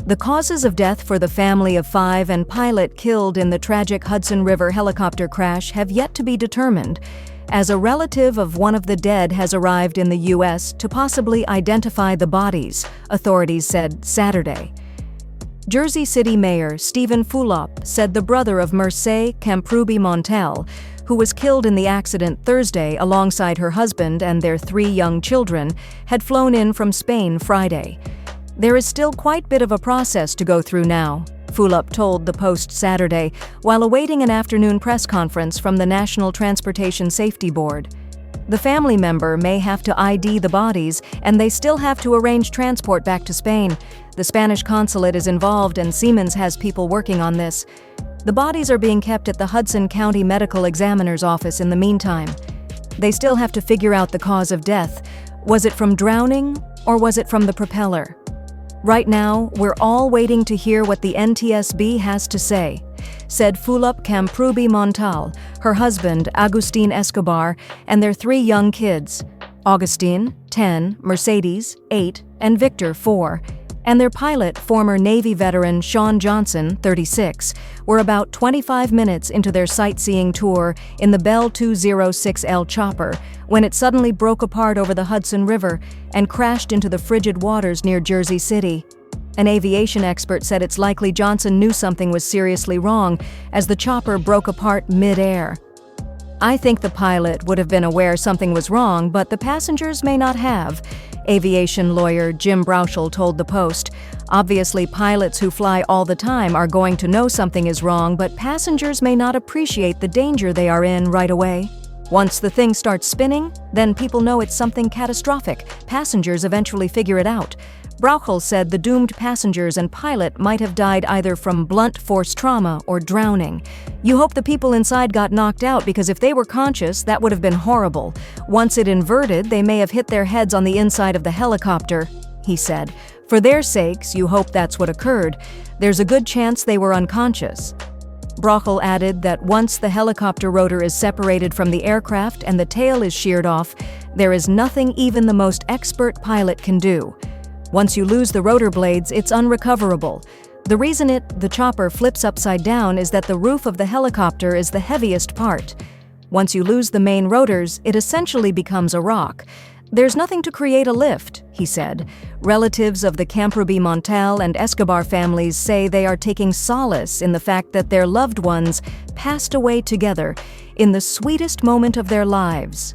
The causes of death for the family of 5 and pilot killed in the tragic Hudson River helicopter crash have yet to be determined, as a relative of one of the dead has arrived in the U.S. to possibly identify the bodies, authorities said Saturday. Jersey City Mayor Steven Fulop said the brother of Mercè Camprubi Montal, who was killed in the accident Thursday alongside her husband and their 3 young children, had flown in from Spain Friday. There is still quite a bit of a process to go through now, Fulop told the Post Saturday while awaiting an afternoon press conference from the National Transportation Safety Board. The family member may have to ID the bodies, and they still have to arrange transport back to Spain. The Spanish consulate is involved, and Siemens has people working on this. The bodies are being kept at the Hudson County Medical Examiner's office in the meantime. They still have to figure out the cause of death. Was it from drowning, or was it from the propeller? Right now, we're all waiting to hear what the NTSB has to say, said Fulop Camprubi Montal, her husband, Agustin Escobar, and their 3 young kids, Augustine, 10, Mercedes, 8, and Victor, 4, and their pilot, former Navy veteran Sean Johnson, 36, were about 25 minutes into their sightseeing tour in the Bell 206L chopper when it suddenly broke apart over the Hudson River and crashed into the frigid waters near Jersey City. An aviation expert said it's likely Johnson knew something was seriously wrong as the chopper broke apart mid-air. I think the pilot would have been aware something was wrong, but the passengers may not have, aviation lawyer Jim Brauchel told the Post. Obviously, pilots who fly all the time are going to know something is wrong, but passengers may not appreciate the danger they are in right away. Once the thing starts spinning, then people know it's something catastrophic. Passengers eventually figure it out. Brauchel said the doomed passengers and pilot might have died either from blunt force trauma or drowning. You hope the people inside got knocked out because if they were conscious, that would have been horrible. Once it inverted, they may have hit their heads on the inside of the helicopter, he said. For their sakes, you hope that's what occurred. There's a good chance they were unconscious. Brauchel added that once the helicopter rotor is separated from the aircraft and the tail is sheared off, there is nothing even the most expert pilot can do. Once you lose the rotor blades, it's unrecoverable. The reason the chopper flips upside down is that the roof of the helicopter is the heaviest part. Once you lose the main rotors, it essentially becomes a rock. There's nothing to create a lift, he said. Relatives of the Camprubi Montal and Escobar families say they are taking solace in the fact that their loved ones passed away together in the sweetest moment of their lives.